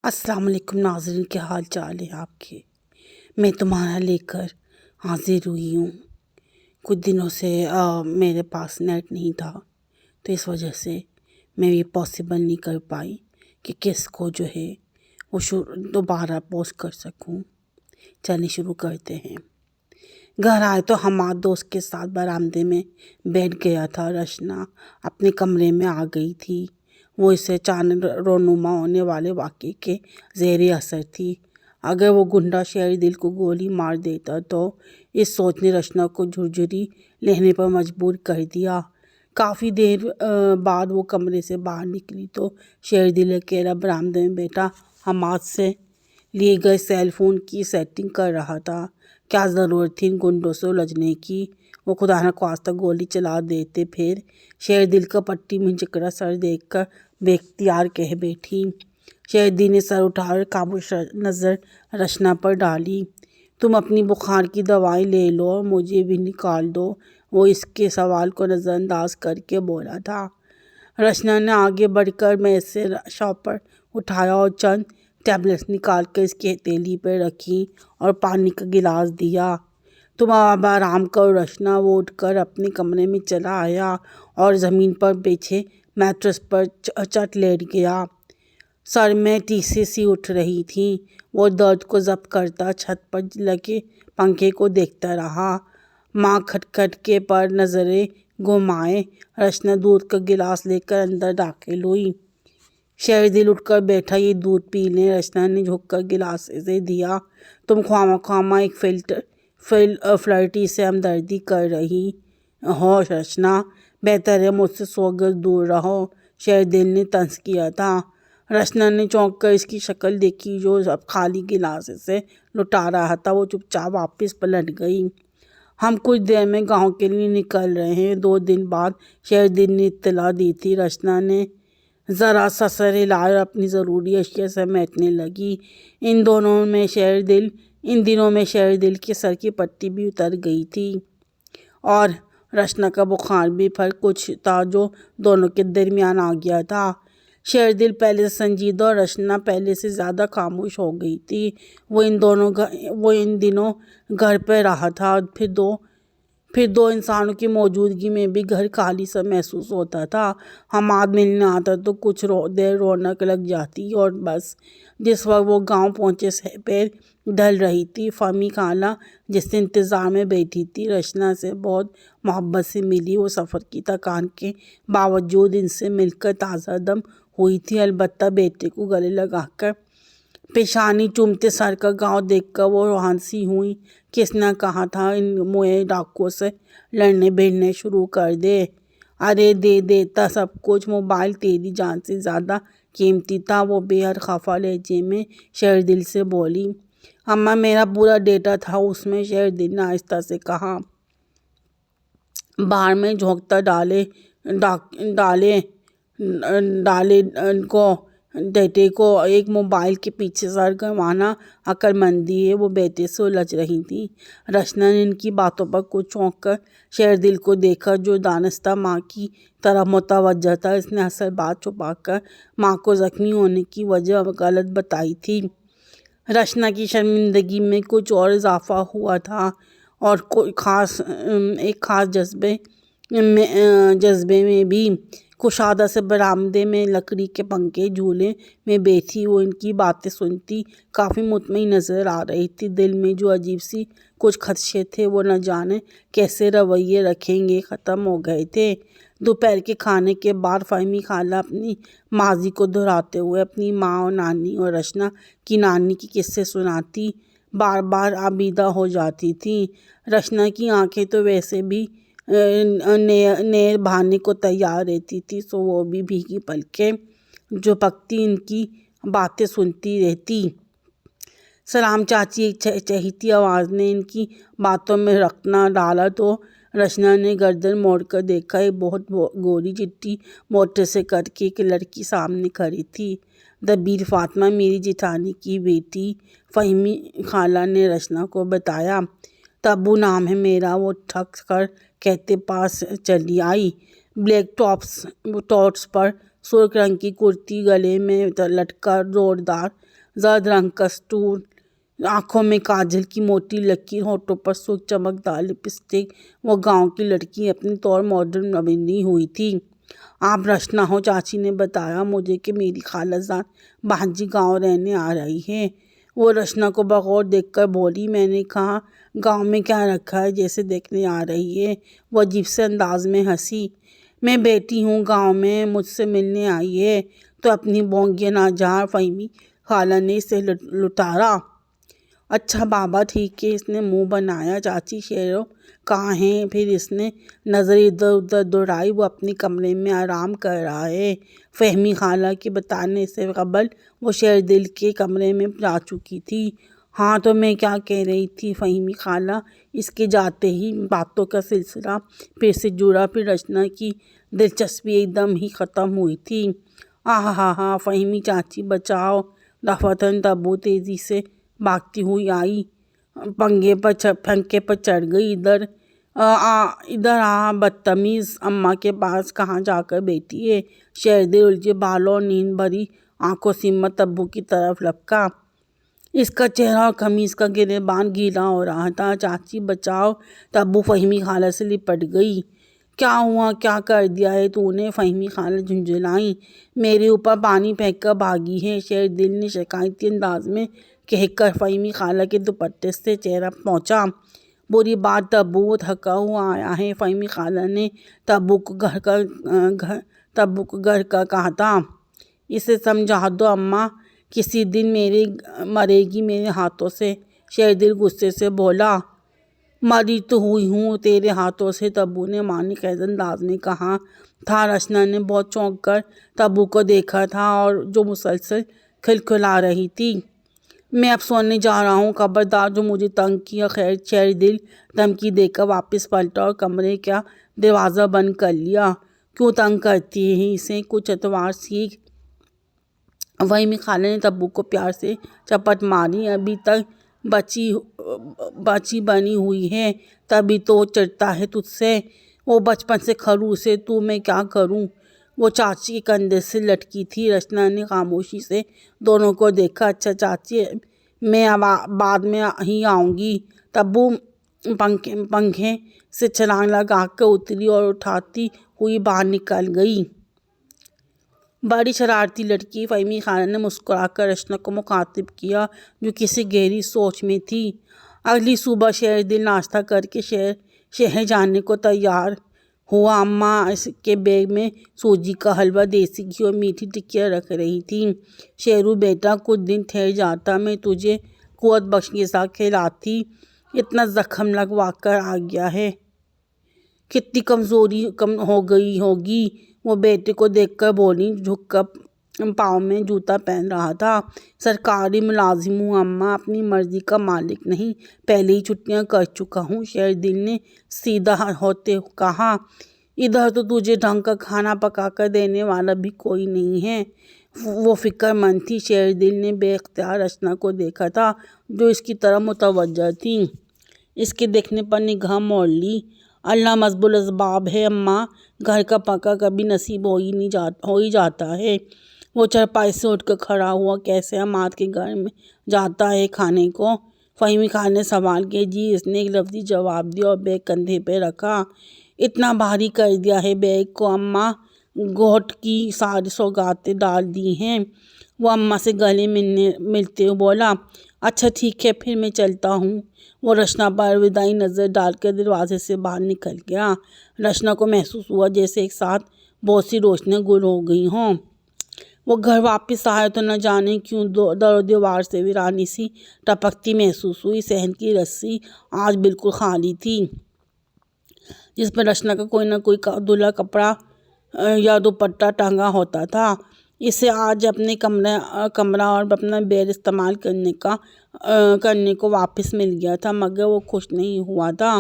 السلام علیکم ناظرین، کیا حال چال ہے آپ کے؟ میں تمہارا لے کر حاضر ہوئی ہوں۔ کچھ دنوں سے میرے پاس نیٹ نہیں تھا، تو اس وجہ سے میں یہ پاسبل نہیں کر پائی کہ کس کو جو ہے وہ دوبارہ پوسٹ کر سکوں۔ چلیں شروع کرتے ہیں۔ گھر آئے تو حماد دوست کے ساتھ برآمدے میں بیٹھ گیا تھا۔ رشنا اپنے کمرے میں آ گئی تھی۔ وہ اسے اچانک رونما ہونے والے واقعے کے زیر اثر تھی۔ اگر وہ گنڈا شہردل کو گولی مار دیتا تو اس سوچ نے رشنا کو جھرجھری لینے پر مجبور کر دیا۔ کافی دیر بعد وہ کمرے سے باہر نکلی تو شہردل اکیلا برآمدے میں بیٹھا حماد سے لیے گئے سیل فون کی سیٹنگ کر رہا تھا۔ کیا ضرورت تھی ان گنڈوں سے الجھنے کی؟ وہ خدا نخواستہ گولی چلا دیتے۔ پھر شہردل کا پٹی میں جکڑا سر دیکھ کر بے اختیار کہہ بیٹھی۔ شہردل نے سر اٹھا کر خاموش نظر رشنا پر ڈالی۔ تم اپنی بخار کی دوائی لے لو اور مجھے بھی نکال دو، وہ اس کے سوال کو نظر انداز کر کے بولا تھا۔ رشنا نے آگے بڑھ کر میز سے شاپر اٹھایا اور چند ٹیبلٹس نکال کر اس کی ہتھیلی پہ رکھی اور پانی کا گلاس دیا۔ تم اب آرام کرو رشنا۔ وہ اٹھ کر اپنے کمرے میں چلا آیا اور زمین پر بچھے میٹرس پر چٹ لیٹ گیا۔ سر میں ٹیسیں سی اٹھ رہی تھیں۔ وہ درد کو ضبط کرتا چھت پر لگے پنکھے کو دیکھتا رہا۔ ماں کھٹکھٹے پر نظریں گھمائے رشنا دودھ کا گلاس لے کر اندر داخل ہوئی۔ شہردل اٹھ کر بیٹھا۔ یہ دودھ پی لیں، رشنا نے جھک کر گلاس اسے دیا۔ تم خواہ ایک فلرٹی سے ہمدردی کر رہی ہو رشنا، بہتر ہے مجھ سے 100 گز دور رہو، شہردل نے طنز کیا تھا۔ رشنا نے چونک کر اس کی شکل دیکھی جو اب خالی گلاس اسے لٹا رہا تھا۔ وہ چپ چاپ واپس پلٹ گئی۔ ہم کچھ دیر میں گاؤں کے لیے نکل رہے ہیں، 2 دن بعد شہردل نے اطلاع دی تھی۔ رشنا نے ذرا سا سر ہلایا اور اپنی ضروری اشیاء سمیٹنے لگی۔ ان دنوں میں شہردل کے سر کی پٹی بھی اتر گئی تھی اور رشنا کا بخار بھی پھر کچھ تھا جو دونوں کے درمیان آ گیا تھا۔ شہردل پہلے سے سنجیدہ اور رشنا پہلے سے زیادہ خاموش ہو گئی تھی۔ وہ ان دنوں گھر پہ رہا تھا۔ پھر دو انسانوں کی موجودگی میں بھی گھر خالی سا محسوس ہوتا تھا۔ حماد ملنے آتا تو کچھ دیر رونق لگ جاتی اور بس۔ جس وقت وہ گاؤں پہنچے پیر ڈھل رہی تھی۔ فہمی خالہ جس انتظار میں بیٹھی تھی رشنا سے بہت محبت سے ملی۔ وہ سفر کی تھکان کے باوجود ان سے مل کر تازہ دم ہوئی تھی۔ البتہ بیٹے کو گلے لگا کر پیشانی چومتے سر کا گاؤں دیکھ کر وہ روحان سی ہوئی۔ کس نے کہا تھا ان موئے ڈاکوؤں سے لڑنے بھیڑنے شروع کر دے؟ ارے دے دیتا سب کچھ، موبائل تیری جان سے زیادہ قیمتی تھا، وہ بے حد خفا لہجے میں شہردل سے بولی۔ اماں میرا پورا ڈیٹا تھا اس میں، شہردل نے آہستہ سے کہا۔ باہر میں جھونکتا ڈیٹے کو ایک موبائل کے پیچھے سرگرمانہ عقل مندی ہے، وہ بیٹے سے الجھ رہی تھی۔ رشنا نے ان کی باتوں پر کچھ چونک کر شہردل کو دیکھا جو دانستہ ماں کی طرف متوجہ تھا۔ اس نے اصل بات چھپا کر ماں کو زخمی ہونے کی وجہ غلط بتائی تھی۔ رشنا کی شرمندگی میں کچھ اور اضافہ ہوا تھا اور ایک خاص جذبے میں بھی۔ کشادہ سے برآمدے میں لکڑی کے پنکھے جھولے میں بیٹھی وہ ان کی باتیں سنتی کافی مطمئن نظر آ رہی تھی۔ دل میں جو عجیب سی کچھ خدشے تھے وہ نہ جانے کیسے رویے رکھیں گے ختم ہو گئے تھے۔ دوپہر کے کھانے کے بعد فہمی خالہ اپنی ماضی کو دہراتے ہوئے اپنی ماں اور نانی اور رشنا کی نانی کے قصے سناتی بار بار آبیدہ ہو جاتی تھیں۔ رشنا کی آنکھیں تو ویسے بھی نیر بہانے کو تیار رہتی تھی، سو وہ بھی بھیگی پلکیں جھپکتی ان کی باتیں سنتی رہتی۔ سلام چاچی، ایک چہیتی آواز نے ان کی باتوں میں رخنہ ڈالا تو رشنا نے گردن موڑ کر دیکھا۔ ایک بہت گوری چٹی موٹر سائیکل کی ایک لڑکی سامنے کھڑی تھی۔ دبیر فاطمہ، میری جیٹھانی کی بیٹی، فہمی خالہ نے رشنا کو بتایا۔ تبو نام ہے میرا، وہ ٹھک کر کہتے پاس چلی آئی۔ بلیک ٹاپس پر سرخ رنگ کی کرتی، گلے میں لٹکا زوردار زرد رنگ کا سٹول، آنکھوں میں کاجل کی موٹی لکیر، ہونٹوں پر سرخ چمکدار لپسٹک۔ وہ گاؤں کی لڑکی اپنے طور ماڈرن بنی ہوئی تھی۔ آپ رشنا ہو؟ چاچی نے بتایا مجھے کہ میری خالہ جان بھانجی گاؤں رہنے آ رہی ہے۔ وہ رشنا کو بغور دیکھ کر بولی۔ میں نے کہا گاؤں میں کیا رکھا ہے جیسے دیکھنے آ رہی ہے۔ وہ عجیب سے انداز میں ہنسی۔ میں بیٹی ہوں گاؤں میں، مجھ سے ملنے آئی ہے تو اپنی بونگی ناجار فہمی خالہ نے اسے لتارا۔ اچھا بابا ٹھیک ہے، اس نے منہ بنایا۔ چاچی شیرو کہاں ہیں؟ پھر اس نے نظر ادھر ادھر دوڑائی۔ وہ اپنے کمرے میں آرام کر رہا ہے۔ فہمی خالہ کے بتانے سے قبل وہ شیردل کے کمرے میں جا چکی تھی۔ ہاں تو میں کیا کہہ رہی تھی فہمی خالہ؟ اس کے جاتے ہی باتوں کا سلسلہ پھر سے جڑا۔ پھر رچنا کی دلچسپی ایک دم ہی ختم ہوئی تھی۔ ہاں فہمی چاچی بچاؤ۔ دفتن تبو تیزی سے بھاگتی ہوئی آئی، پنکھے پر چڑھ گئی۔ ادھر آ بدتمیز، اماں کے پاس کہاں جا کر بیٹھی ہے؟ شیردل الجھے بالوں اور نیند بھری آنکھوں سمت تبو کی طرف لپکا۔ اس کا چہرہ اور قمیص کا گریبان گیلا ہو رہا تھا۔ چاچی بچاؤ۔ تبو فہمی خالہ سے لپٹ گئی۔ کیا ہوا؟ کیا کر دیا ہے تو نے؟ فہمی خالہ جھنجھلائیں۔ میرے اوپر پانی پھینک کر بھاگی ہے، شیردل نے شکایتی انداز میں کہہ کر فہمی خالہ کے دوپٹے سے چہرہ پوچھا۔ بری بات تبو، وہ تھکا ہوا آیا ہے۔ فہمی خالہ نے تبو کو گھر کا کہا تھا۔ اسے سمجھا دو اماں، کسی دن مرے گی میرے ہاتھوں سے۔ شیردل غصے سے بولا۔ مری تو ہوئی ہوں تیرے ہاتھوں سے، تبو نے معنی خیز انداز میں کہا تھا۔ رچنا نے بہت چونک کر تبو کو دیکھا تھا اور جو مسلسل کھلکھلا رہی تھی۔ میں اب سونے جا رہا ہوں، خبردار جو مجھے تنگ کیا۔ خیر، شیردل دھمکی دے کر واپس پلٹا اور کمرے کا دروازہ بند کر لیا۔ کیوں تنگ کرتی ہیں اسے؟ کچھ اتوار سیکھ۔ فہمی خالہ نے تبو کو پیار سے چپٹ ماری۔ ابھی تک بچی بنی ہوئی ہے، تبھی تو وہ چڑھتا ہے تجھ سے۔ وہ بچپن سے خلوص ہے، تو میں کیا کروں؟ وہ چاچی کے کندھے سے لٹکی تھی۔ رچنا نے خاموشی سے دونوں کو دیکھا۔ اچھا چاچی، میں بعد میں ہی آؤں گی۔ تبو پنکھے سے چھلانگ لگا کر اتری اور اٹھاتی ہوئی باہر نکل گئی۔ بڑی شرارتی لڑکی، فہمی خالہ نے مسکرا کر رچنا کو مخاطب کیا جو کسی گہری سوچ میں تھی۔ اگلی صبح شیردل ناشتہ کر کے شہر جانے کو تیار ہوا۔ اماں اس کے بیگ میں سوجی کا حلوہ، دیسی گھی اور میٹھی ٹکیاں رکھ رہی تھیں۔ شیرو بیٹا، کچھ دن ٹھہر جاتا، میں تجھے قوت بخش غذا کھلاتی۔ اتنا زخم لگوا کر آ گیا ہے، کتنی کمزوری ہو گئی ہوگی۔ وہ بیٹے کو دیکھ کر بولی، جھک کر پاؤں میں جوتا پہن رہا تھا۔ سرکاری ملازم ہوں اماں، اپنی مرضی کا مالک نہیں، پہلے ہی چھٹیاں کر چکا ہوں، شیردل نے سیدھا ہوتے کہا۔ ادھر تو تجھے ڈھنگ کا کھانا پکا کر دینے والا بھی کوئی نہیں ہے۔ وہ فکر مند تھی۔ شیردل نے بے اختیار رچنا کو دیکھا تھا جو اس کی طرف متوجہ تھی۔ اس کے دیکھنے پر نگاہ موڑ لی۔ اللہ مسبب الاسباب ہے اماں، گھر کا پکا کبھی نصیب ہو ہی جاتا ہے۔ وہ چارپائی سے اٹھ کر کھڑا ہوا۔ کیسے اماد کے گھر میں جاتا ہے کھانے کو؟ فہمی خالہ نے سوال کیا۔ جی، اس نے ایک لفظی جواب دیا اور بیگ کندھے پہ رکھا۔ اتنا بھاری کر دیا ہے بیگ کو اماں، گھوٹ کی ساری سوغاتیں ڈال دی ہیں۔ وہ اماں سے گلے ملتے ہوئے بولا۔ اچھا ٹھیک ہے، پھر میں چلتا ہوں۔ وہ رچنا پر وداعی نظر ڈال کر دروازے سے باہر نکل گیا۔ رچنا کو محسوس ہوا جیسے ایک ساتھ بہت سی روشنیاں گل ہو گئی ہوں۔ وہ گھر واپس آیا تو نہ جانے کیوں در و دیوار سے ویرانی سی ٹپکتی محسوس ہوئی۔ صحن کی رسی آج بالکل خالی تھی، جس پر رچنا کا کوئی نہ کوئی دھلا کپڑا یا دوپٹہ ٹنگا ہوتا تھا۔ اسے آج اپنے کمرہ اور اپنا بیڈ استعمال کرنے کو واپس مل گیا تھا، مگر وہ خوش نہیں ہوا تھا۔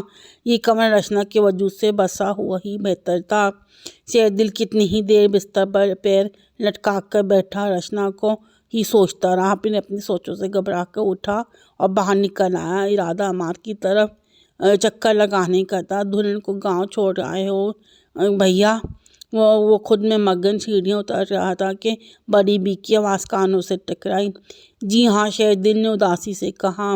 یہ کمرہ رچنا کے وجود سے بسا ہوا ہی بہتر تھا۔ شیردل کتنی ہی دیر بستر پر پیر لٹکا کر بیٹھا رچنا کو ہی سوچتا رہا، پھر اپنی سوچوں سے گھبرا کر اٹھا اور باہر نکل آیا۔ ارادہ اماد کی طرف چکر لگانے کا تھا۔ دلہن کو گاؤں چھوڑ آئے ہو بھیا؟ وہ خود میں مگن سیڑھیاں اتر رہا تھا کہ بڑی بی کی آواز کانوں سے ٹکرائی۔ جی ہاں، شیر دل نے اداسی سے کہا۔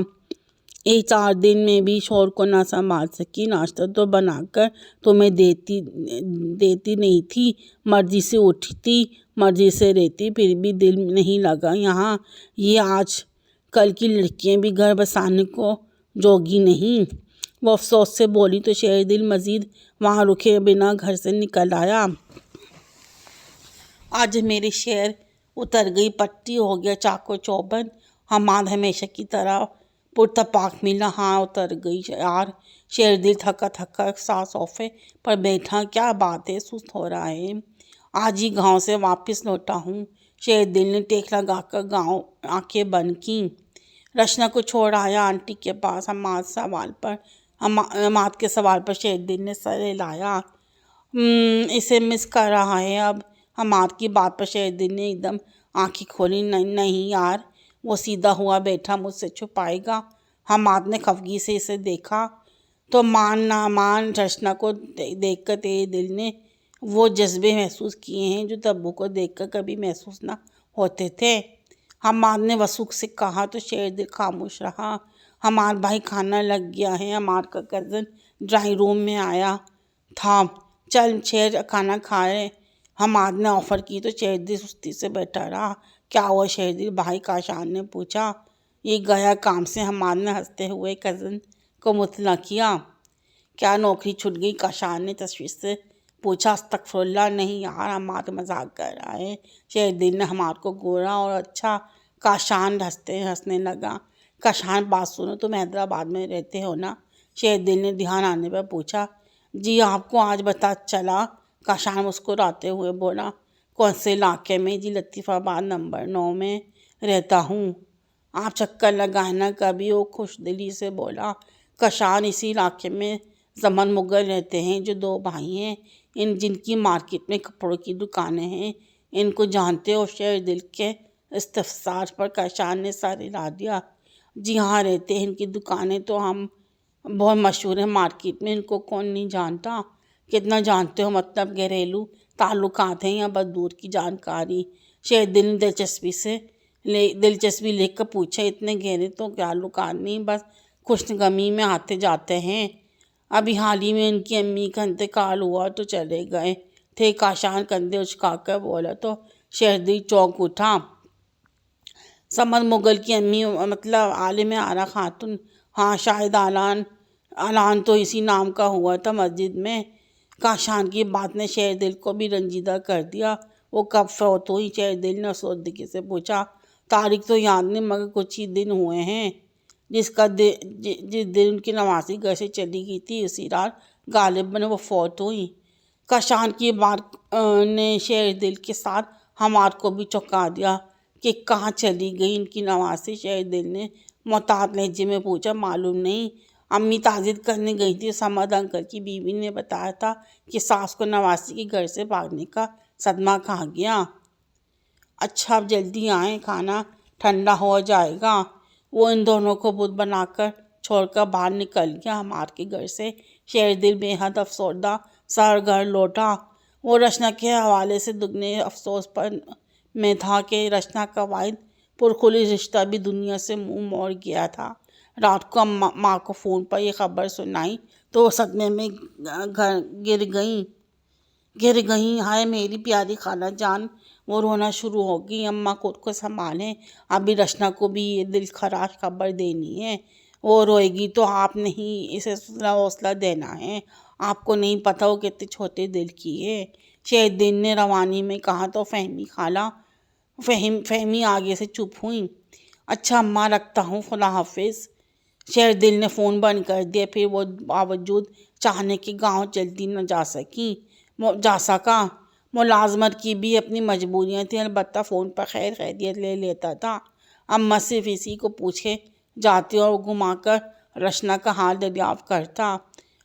4 دن میں بھی شور کو نہ سنبھال سکی۔ ناشتہ تو بنا کر تمہیں دیتی نہیں تھی، مرضی سے اٹھتی مرضی سے رہتی، پھر بھی دل نہیں لگا یہاں۔ یہ آج کل کی لڑکیاں بھی گھر بسانے کو جوگی نہیں۔ وہ افسوس سے بولی تو شیر دل مزید وہاں رکے بنا گھر سے نکل آیا۔ آج میرے شیر اتر گئی پٹی، ہو گیا چاقو چوبند۔ حماد ہمیشہ کی طرح پرتپاک ملا۔ ہاں اتر گئی یار۔ شیر دل تھکا تھکا سا صوفے پر بیٹھا۔ کیا بات ہے، سست ہو رہا ہے؟ آج ہی گاؤں سے واپس لوٹا ہوں۔ شیر دل نے ٹیک لگا کر گاؤں آنکھیں بند کیں۔ رشنا کو چھوڑ آیا آنٹی کے پاس۔ حماد کے سوال پر شیر دل نے سر ہلایا۔ اسے مس کر رہا ہے اب؟ حماد کی بات پر شیر دل نے ایک دم آنکھیں کھولی۔ نہیں یار، وہ سیدھا ہوا بیٹھا، مجھ سے چھپائے گا؟ حماد نے خفگی سے اسے دیکھا۔ تو مان نہ مان، رشنا کو دیکھ کر تیرے دل نے وہ جذبے محسوس کیے ہیں جو تبو کو دیکھ کر کبھی محسوس نہ ہوتے تھے؟ حماد نے وثوق سے کہا۔ تو شیر دل خاموش رہا۔ حماد بھائی، کھانا لگ گیا ہے۔ حماد کا کزن ڈرائنگ روم میں آیا تھا۔ چل شیر، کھانا کھائے، حماد نے آفر کی تو شیر دل سستی سے بیٹھا رہا۔ کیا ہوا شیر دل بھائی؟ کاشان نے پوچھا۔ یہ گیا کام سے، حماد نے ہنستے ہوئے کزن کو مطلع کیا۔ کیا نوکری چھوٹ گئی؟ کاشان نے تشویش سے پوچھا۔ استغفر اللہ، نہیں یار، حماد مذاق کر رہا ہے۔ شیر دل نے حماد کو گورا اور اچھا کاشان ہنسنے لگا۔ کاشان بات سنو، تم حیدرآباد میں رہتے ہو نا؟ شیر دل نے دھیان آنے پر پوچھا۔ جی، آپ کو آج پتہ چلا؟ کاشان مسکراتے ہوئے بولا۔ کون سے علاقے میں؟ جی لطیف آباد نمبر 9 میں رہتا ہوں۔ آپ چکر لگائیں نا کبھی، وہ خوش دلی سے بولا۔ کاشان، اسی علاقے میں زمن مغل رہتے ہیں جو 2 بھائی ہیں، جن کی مارکیٹ میں کپڑوں کی دکانیں ہیں، ان کو جانتے ہو؟ شیر دل کے استفسار پر کاشان نے سر ہلا دیا۔ جی ہاں، رہتے ہیں، ان کی دکانیں تو ہم بہت مشہور ہیں مارکیٹ میں، ان کو کون نہیں جانتا؟ کتنا جانتے ہو؟ مطلب گھریلو تعلقات ہیں یا بس دور کی جانکاری؟ شیر دل نے دلچسپی لے کر پوچھا۔ اتنے گہرے تو تعلقات نہیں، بس خوش غمی میں آتے جاتے ہیں۔ ابھی حال ہی میں ان کی امی کا انتقال ہوا تو چلے گئے تھے۔ کاشان کندھے اچکا کر بولا تو شیر دل چونک اٹھا۔ زمن مغل کی امی مطلب عالم آرا خاتون؟ ہاں، شاید اعلان تو اسی نام کا ہوا تھا مسجد میں۔ کاشان کی بات نے شیر دل کو بھی رنجیدہ کر دیا۔ وہ کب فوت ہوئی؟ شیر دل نے افسردگی سے پوچھا۔ تاریخ تو یاد نہیں، مگر کچھ ہی دن ہوئے ہیں۔ جس دن ان کی نواسی گھر سے چلی گئی تھی، اسی رات غالباً وہ فوت ہوئی۔ کاشان کی بات نے شیر دل کے ساتھ حماد کو بھی چونکا دیا کہ کہاں چلی گئی ان کی نواسی؟ شیر دل نے محتاط لہجے میں پوچھا۔ معلوم نہیں، امی تعزیت کرنے گئی تھی۔ صمد انکل کی بیوی نے بتایا تھا کہ ساس کو نواسی کے گھر سے بھاگنے کا صدمہ کھا گیا۔ اچھا، اب جلدی آئیں، کھانا ٹھنڈا ہو جائے گا۔ وہ ان دونوں کو بت بنا کر چھوڑ کر باہر نکل گیا حماد کے گھر سے۔ شیر دل بے حد افسردہ سر گھر لوٹا۔ وہ رشنا کے حوالے سے دگنے افسوس میں تھا کہ رشنا کا واحد پرخلوص رشتہ بھی دنیا سے منہ موڑ گیا تھا۔ رات کو ماں کو فون پر یہ خبر سنائی تو وہ صدمے میں گر گئیں۔ ہائے میری پیاری خالہ جان، وہ رونا شروع ہو گئی۔ اماں خود کو سنبھالیں، ابھی رشنا کو بھی یہ دل خراش خبر دینی ہے۔ وہ روئے گی تو آپ نے ہی اسے حوصلہ دینا ہے۔ آپ کو نہیں پتہ وہ کتنے چھوٹے دل کی ہے۔ شیر دل نے روانی میں کہا تو فہمی آگے سے چپ ہوئی۔ اچھا اماں، رکھتا ہوں، خدا حافظ۔ شیر دل نے فون بند کر دیا۔ پھر وہ باوجود چاہنے کے گاؤں جلدی نہ جا سکا۔ ملازمت کی بھی اپنی مجبوریاں تھیں، البتہ فون پر خیر خیریت لے لیتا تھا۔ اماں صرف اسی کو پوچھے جاتی اور گھما کر رشنا کا حال دریافت کرتا۔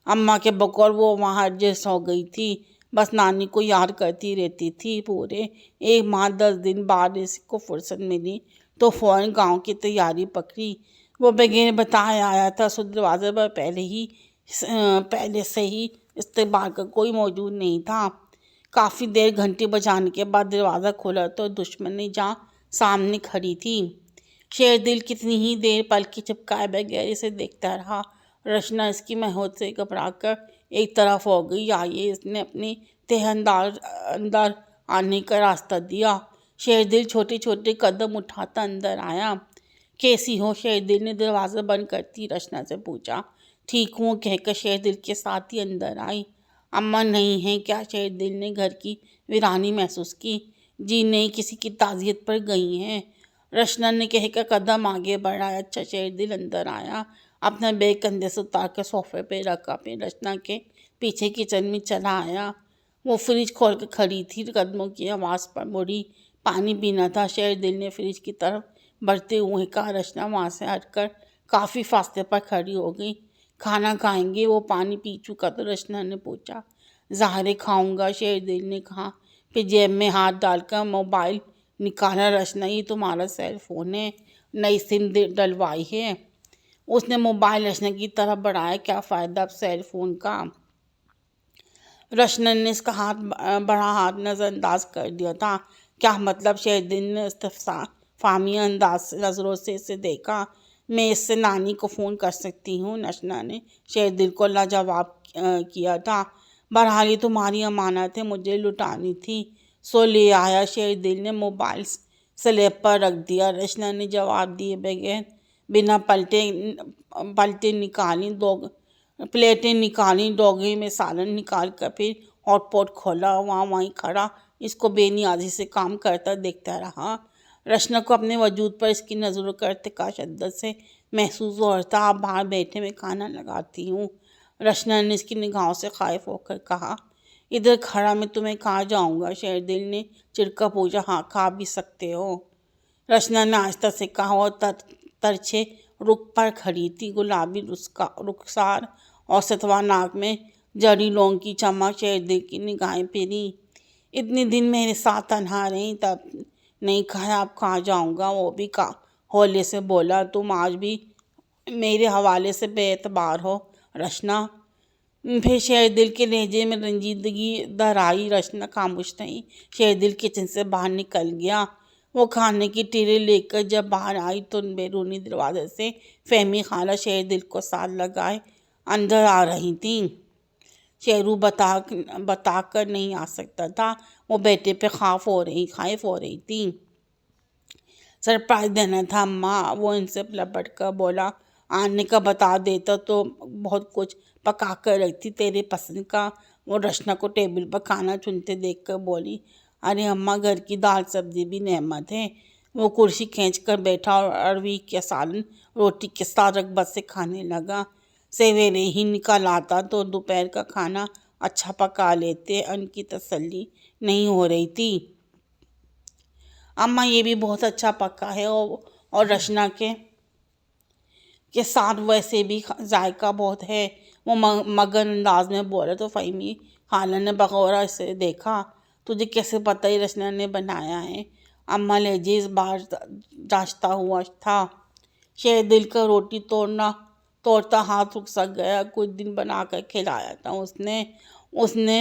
اماں کے بقول وہ وہاں ایڈجسٹ ہو گئی تھی، بس نانی کو یاد کرتی رہتی تھی۔ پورے 1 ماہ 10 دن بعد اس کو فرصت ملی تو فوراً گاؤں کی تیاری پکڑی۔ وہ بغیر بتائے آیا تھا۔ سو دروازے پر پہلے سے ہی استقبال کا کوئی موجود نہیں تھا۔ کافی دیر گھنٹی بجانے کے بعد دروازہ کھولا تو دشمنی جہاں سامنے کھڑی تھی۔ شیردل کتنی ہی دیر پلکیں چپکائے بغیر اسے دیکھتا رہا۔ رچنا اس کی مہوت سے گھبرا کر ایک طرف ہو گئی۔ آئیے اس نے اپنے تہ اندر آنے کا راستہ دیا۔ شیردل چھوٹے چھوٹے قدم اٹھاتا اندر آیا۔ کیسی ہو؟ شیردل نے دروازہ بند کرتی رچنا سے پوچھا۔ ٹھیک ہوں کہہ کر شیردل کے ساتھ ہی اندر آئی۔ اماں نہیں ہیں کیا؟ شیردل نے گھر کی ویرانی محسوس کی۔ جی نہیں، کسی کی تعزیت پر گئی ہیں، رچنا نے کہہ کر قدم آگے بڑھایا۔ اچھا۔ شیردل اندر آیا، اپنا بیگ کندھے سے اتار کر صوفے پہ رکھا، پھر رچنا کے پیچھے کچن میں چلا آیا۔ وہ فریج کھول کر کھڑی تھی، قدموں کی آواز پر مڑی۔ پانی پینا تھا۔ شیردل نے فریج کی طرف بڑھتے ہوئے کہا۔ رچنا وہاں سے ہٹ کر کافی فاصلے پر کھڑی ہو گئی۔ کھانا کھائیں گے؟ وہ پانی پی چکا تو رچنا نے پوچھا۔ ظاہر ہے کھاؤں گا، شیردل نے کہا، پھر جیب میں ہاتھ ڈال کر موبائل نکالا۔ رچنا یہ تمہارا سیل فون ہے، نئی سم ڈلوائی ہے؟ اس نے موبائل رچنا کی طرف بڑھایا۔ کیا فائدہ اب سیل فون کا؟ رچنا نے اس کا بڑا ہاتھ نظر انداز کر دیا تھا۔ کیا مطلب؟ شیردل نے استفہامی انداز سے نظروں سے اسے دیکھا۔ میں اس سے نانی کو فون کر سکتی ہوں؟ رچنا نے شیردل کو لاجواب کیا تھا۔ بہرحال یہ تمہاری امانت ہے، مجھے لٹانی تھی سو لے آیا۔ شیردل نے موبائل سلیب پر رکھ دیا۔ رچنا نے جواب دیے بغیر بنا پلیٹیں نکالیں، ڈوگے میں سالن نکال کر پھر ہاٹ پاٹ کھولا۔ وہیں کھڑا اس کو بے نیازی سے کام کرتا دیکھتا رہا۔ رچنا کو اپنے وجود پر اس کی نظروں کا ارتقاء شدت سے محسوس ہو رہا تھا۔ آپ باہر بیٹھے میں کھانا لگاتی ہوں، رچنا نے اس کی نگاہوں سے خائف ہو کر کہا۔ ادھر کھڑا میں تمہیں کہاں جاؤں گا؟ شیردل نے چڑ کر پوچھا۔ ہاں کھا بھی سکتے ہو، رچنا نے آہستہ سے کہا۔ اور ترچھے رخ پر کھڑی تھی، گلابی رخسار اور ستواں ناک میں جڑی لونگ کی چمک۔ شیردل کی نگاہیں پھریں۔ اتنے دن میرے ساتھ تنہا رہی، تب نہیں کہا اب کہاں جاؤں گا؟ وہ بھی ہولے سے بولا۔ تم آج بھی میرے حوالے سے بے اعتبار ہو رچنا۔ پھر شیردل کے لہجے میں رنجیدگی در آئی۔ رچنا خاموش رہی۔ شیردل کچن سے باہر نکل گیا۔ وہ کھانے کی ٹرے لے کر جب باہر آئی تو بیرونی دروازے سے فہمی خالہ شیردل کو ساتھ لگائے اندر آ رہی تھیں۔ شیرو بتا کر نہیں آ سکتا تھا، وہ بیٹے پہ خائف ہو رہی تھی۔ سرپرائز دینا تھا اماں، وہ ان سے لپٹ کر بولا۔ آنے کا بتا دیتا تو بہت کچھ پکا کر رکھتی تیرے پسند کا۔ وہ رچنا کو ٹیبل پر کھانا چنتے دیکھ کر بولی۔ ارے اماں، گھر کی دال سبزی بھی نعمت ہے۔ وہ کرسی کھینچ کر بیٹھا اور اروی کا سالن روٹی کے ساتھ رغبت سے کھانے لگا۔ سویرے ہی نکل آتا تو دوپہر کا کھانا اچھا پکا لیتے، ان کی تسلی نہیں ہو رہی تھی۔ اماں یہ بھی بہت اچھا پکا ہے، اور رچنا کے ساتھ ویسے بھی ذائقہ بہت ہے، وہ مگن انداز میں بولا تو فہمی خالہ نے بغور اسے دیکھا۔ تجھے کیسے پتہ یہ رچنا نے بنایا ہے؟ اماں لہجے اس بار جانچتا ہوا تھا۔ شیردل کا روٹی توڑتا ہاتھ رک سک گیا۔ کچھ دن بنا کر کھلایا تھا اس نے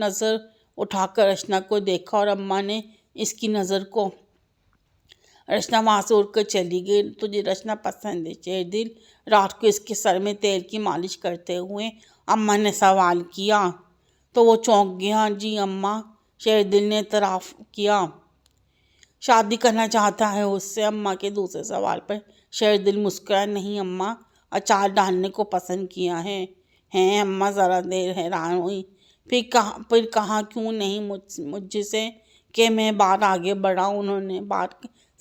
نظر اٹھا کر رچنا کو دیکھا اور اماں نے اس کی نظر کو۔ رچنا وہاں سے اٹھ کر چلی گئی۔ تجھے رچنا پسند ہے؟ شیردل رات کو اس کے سر میں تیل کی مالش کرتے ہوئے اماں نے سوال کیا تو وہ چونک گیا۔ جی اماں، شیردل نے اعتراف کیا۔ شادی کرنا چاہتا ہے اس سے؟ اماں کے دوسرے سوال پر شیردل مسکرایا۔ نہیں اماں، اچار ڈالنے کو پسند کیا ہے۔ ہیں؟ اماں ذرا دیر حیران ہوئی، پھر کہا کیوں نہیں مجھ سے کہ میں بات آگے بڑھا۔ انہوں نے بات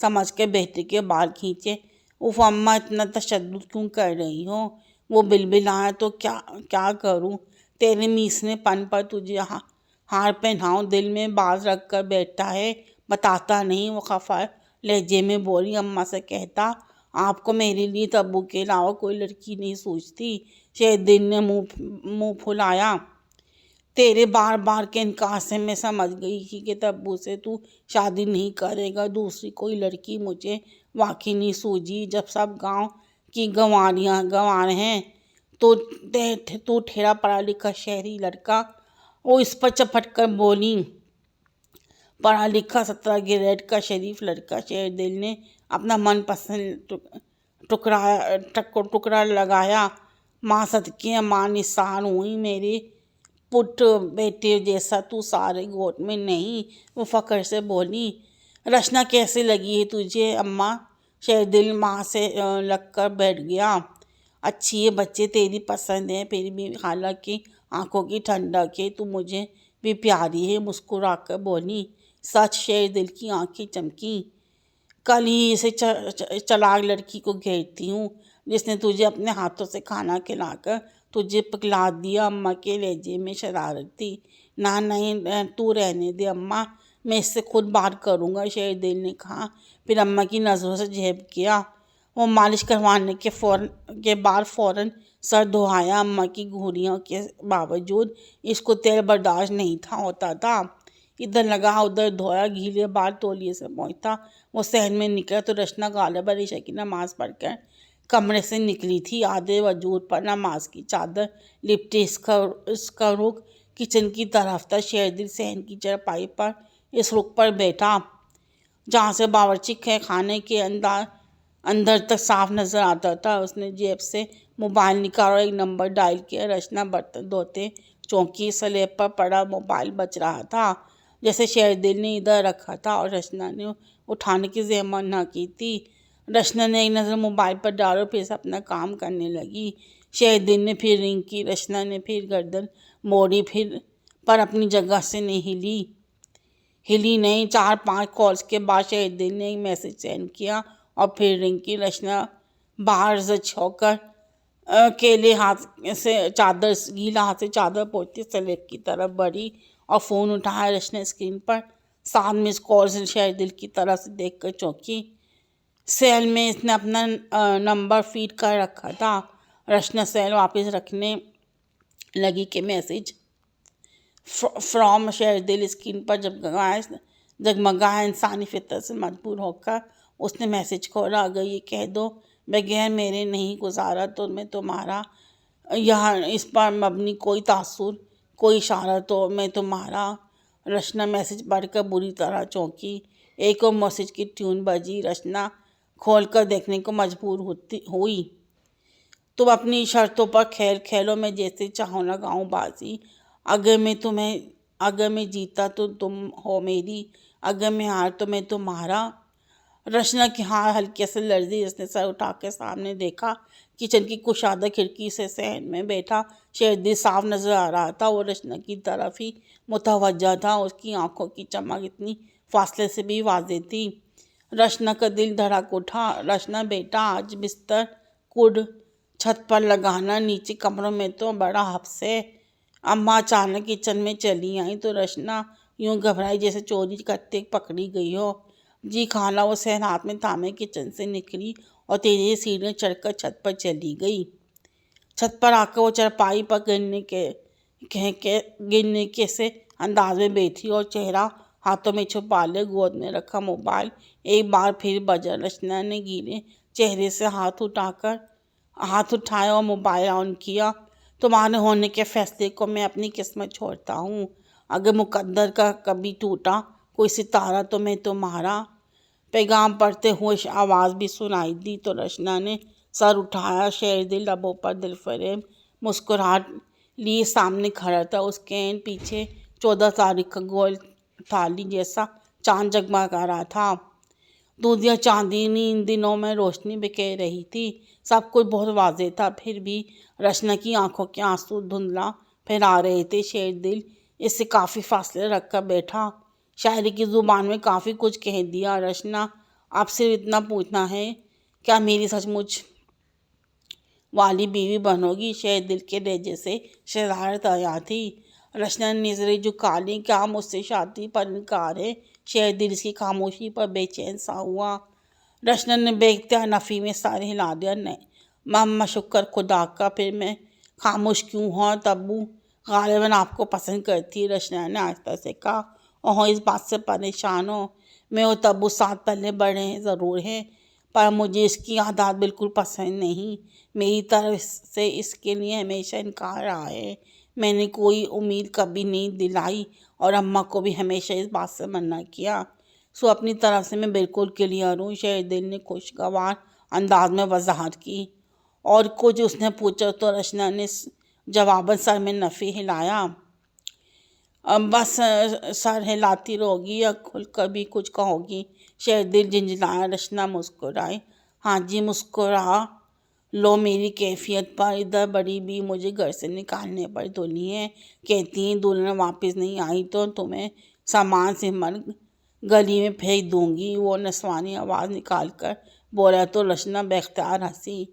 سمجھ کر بیٹے کے بال کھینچے۔ اف اماں، اتنا تشدد کیوں کر رہی ہو؟ وہ بلبلایا۔ تو کیا کروں؟ تیرے میسنے پن پر تجھے ہار پہناؤں؟ دل میں باز رکھ کر بیٹھا ہے، بتاتا نہیں؟ وہ خفا لہجے میں بولی۔ اماں سے کہتا آپ کو میرے لیے تبو کے علاوہ کوئی لڑکی نہیں سوچتی؟ شیردل نے منہ پھلایا۔ تیرے بار بار کے انکار سے میں سمجھ گئی کہ تبو سے تو شادی نہیں کرے گا۔ دوسری کوئی لڑکی مجھے واقعی نہیں سوجھی۔ جب سب گاؤں کی گنوار ہیں تو ٹھیرا پڑھا لکھا شہری لڑکا وہ اس پر چپٹ کر بولی۔ پڑھا لکھا 17 گریڈ کا شریف لڑکا شیر دل نے اپنا من پسند ٹکڑا لگایا۔ ماں صدقے ماں نثار ہوئی، میرے پٹ بیٹے جیسا تو سارے گوٹ میں نہیں، وہ فخر سے بولی۔ رشنا کیسے لگی ہے تجھے اماں؟ شیر دل ماں سے لگ کر بیٹھ گیا۔ اچھی ہے بچے، تیری پسند ہے، پھر بھی خالہ کی آنکھوں کی ٹھنڈک ہے، تو مجھے بھی پیاری ہے، مسکرا کر بولی۔ سچ؟ شیر دل کی آنکھیں چمکی۔ کل ہی اسے چلاک لڑکی کو گھیرتی ہوں جس نے تجھے اپنے ہاتھوں سے کھانا کھلا کر تجھے پکلا دیا۔ اماں کے لہجے میں شرارت تھی۔ نہ نہیں، تو رہنے دے اماں، میں اس سے خود بات کروں گا، شیر دل نے کہا، پھر اماں کی نظروں سے جھپ گیا۔ وہ مالش کروانے کے بعد فوراً سر دھویا۔ اماں کی گھوریوں کے باوجود اس کو تیل برداشت نہیں ہوتا تھا۔ ادھر لگا ادھر دھویا، گیلے بال تولیے سے پہنچتا۔ وہ صحن میں نکلا تو رشنا غالباً عشاء کی نماز پڑھ کر کمرے سے نکلی تھی۔ آدھے وجود پر نماز کی چادر لپٹے اس کا رخ کچن کی طرف تھا۔ شیر دل صحن کی چارپائی پر اس رخ پر بیٹھا جہاں سے باورچی خانے کے اندر تک صاف نظر آتا تھا۔ اس نے جیب سے موبائل نکالا اور ایک نمبر ڈائل کیا۔ رشنا برتن دھوتے چونکی سلیب پر پڑا موبائل بج رہا تھا جیسے شیر دل نے ادھر رکھا تھا اور رشنا نے اٹھانے کی زحمت نہ کی تھی۔ رشنا نے ایک نظر موبائل پر ڈالی اور پھر سے اپنا کام کرنے لگی۔ شیر دل نے پھر رنگ کی۔ رشنا نے پھر گردن موڑی پر اپنی جگہ سے نہیں ہلی نہیں۔ 4-5 کالز کے بعد شیر دل نے ایک میسج سینڈ کیا اور پھر رنگ کی۔ رشنا باہر زچ ہو کر گیلا ہاتھ سے چادر پوچھتی سلیب کی طرف بڑھی اور فون اٹھایا۔ رشنا اسکرین پر 7 مس کالز شیر دل کی طرف سے دیکھ کر چونکی۔ سیل میں اس نے اپنا نمبر فیڈ کر رکھا تھا۔ رشنا سیل واپس رکھنے لگی کہ میسج فرام شیر دل اسکرین پر جگمگایا۔ انسانی فطرت سے مجبور ہو کر اس نے میسج کھولا۔ اگر یہ کہہ دو بغیر میرے نہیں گزارا تو میں تمہارا، یہاں اس پر مبنی کوئی تاثر، کوئی اشارہ تو میں تمہارا۔ رشنا میسج پڑھ کر بری طرح چونکی۔ ایک اور میسج کی ٹیون بجی۔ رشنا کھول کر دیکھنے کو مجبور ہوئی۔ تم اپنی شرطوں پر کھیل کھیلو، میں جیسے چاہوں لگاؤں بازی۔ اگر میں جیتا تو تم ہو میری، اگر میں ہار تو میں تمہارا۔ رشنا کی ہاتھ ہلکے سے لرزی۔ اس نے سر اٹھا کر سامنے دیکھا۔ کچن کی کشادہ کھڑکی سے صحن میں بیٹھا شیر دل صاف نظر آ رہا تھا۔ وہ رشنا کی طرف ہی متوجہ تھا۔ اس کی آنکھوں کی چمک اتنی فاصلے سے بھی واضح تھی۔ رشنا کا دل دھڑک اٹھا۔ رشنا بیٹا، آج بستر کوڈ چھت پر لگانا، نیچے کمروں میں تو بڑا حبس ہے۔ اماں اچانک کچن میں چلی آئیں تو رشنا یوں گھبرائی جیسے چوری کرتے پکڑی گئی ہو۔ جی خالہ، وہ سیل ہاتھ میں تھامے کچن سے نکلی اور تیزی سے سیڑھیاں چڑھ کر چھت پر چلی گئی۔ چھت پر آ کر وہ چارپائی پر گرنے کے سے انداز میں بیٹھی اور چہرہ ہاتھوں میں چھپا لے گود میں رکھا موبائل ایک بار پھر بجا۔ رشنا نے گیلے چہرے سے ہاتھ اٹھایا اور موبائل آن کیا۔ تمہارے ہونے کے فیصلے کو میں اپنی قسمت چھوڑتا ہوں۔ اگر مقدر کا کبھی ٹوٹا کوئی ستارہ تو میں تمہارا۔ پیغام پڑھتے ہوئے آواز بھی سنائی دی تو رشنا نے سر اٹھایا۔ شیر دل لبوں پر دلفریب مسکراہٹ لیے سامنے کھڑا تھا۔ اس کے عین پیچھے 14 تاریخ کا گول تھالی جیسا چاند جگمگا رہا تھا۔ دودھیا چاندنی ان دنوں میں روشنی بکھیر رہی تھی۔ سب کچھ بہت واضح تھا، پھر بھی رشنا کی آنکھوں کے آنسو دھندلا پھیلا رہے تھے۔ شیر دل اس سے کافی فاصلے رکھ کر بیٹھا۔ شاعری کی زبان میں کافی کچھ کہہ دیا۔ رشنا، اب صرف اتنا پوچھنا ہے، کیا میری سچ مچ والی بیوی بنو گی؟ شیر دل کے لہجے سے شرارت آیا تھی۔ رشنا نے نظریں جھکا لیں۔ کیا مجھ سے شادی پر انکار ہے؟ شیر دل اس کی خاموشی پر بے چین سا ہوا۔ رشنا نے بے اختیار نفی میں سر ہلا دیا۔ اماں، شکر خدا کا، پھر میں خاموش کیوں ہوں؟ اور تبو غالباً آپ کو پسند کرتی ہے، رشنا نے آہستہ سے کہا۔ اوہ، اس بات سے پریشان ہو؟ میں اور تبو ساتھ پلے بڑھے ہیں ضرور ہیں، پر مجھے اس کی عادات بالکل پسند نہیں۔ میری طرف سے اس کے لیے ہمیشہ انکار رہا ہے۔ میں نے کوئی امید کبھی نہیں دلائی اور اماں کو بھی ہمیشہ اس بات سے منع کیا۔ سو اپنی طرف سے میں بالکل کلیئر ہوں، شہردل نے خوشگوار انداز میں وضاحت کی۔ اور کچھ اس نے پوچھا تو رچنا نے جواباً سر میں نفی ہلایا۔ بس سر ہلاتی رہو گی یا کھل کر بھی کچھ کہو گی؟ شہردل جھنجھلایا۔ رچنا مسکرائی۔ ہاں جی، مسکرا لو میری کیفیت پر۔ ادھر بڑی بھی مجھے گھر سے نکالنے پر تلی ہیں، کہتی ہیں دلہن واپس نہیں آئی تو تمہیں سامان سمٹ گلی میں پھینک دوں گی۔ وہ نسوانی آواز نکال کر بولا تو رچنا باختیار ہنسی۔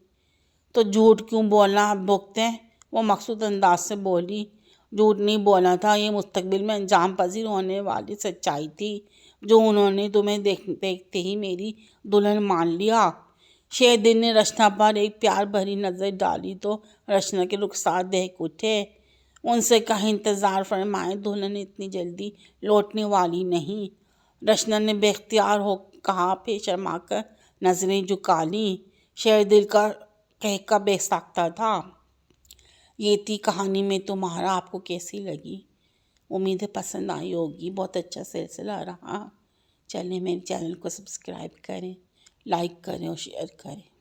تو جھوٹ کیوں بولنا اب بھگتے؟ وہ مقصود انداز سے بولی۔ جھوٹ نہیں بولا تھا، یہ مستقبل میں انجام پذیر ہونے والی سچائی تھی جو انہوں نے تمہیں دیکھتے ہی میری دلہن مان لیا۔ شہردل نے رچنا پر ایک پیار بھری نظر ڈالی تو رچنا کے رخسار دہک اٹھے۔ ان سے کہیں انتظار فرمائے، دلہن اتنی جلدی لوٹنے والی نہیں، رچنا نے بے اختیار ہو کہا، پھر شرما کر نظریں جھکا لیں۔ شہردل کا کہکا بے ساختہ تھا۔ یہ تھی کہانی میں تمہارا۔ آپ کو کیسی لگی؟ امید ہے پسند آئی ہوگی۔ بہت اچھا سلسلہ رہا۔ چلیں میرے چینل کو سبسکرائب کریں، لائک کریں اور شیئر کریں۔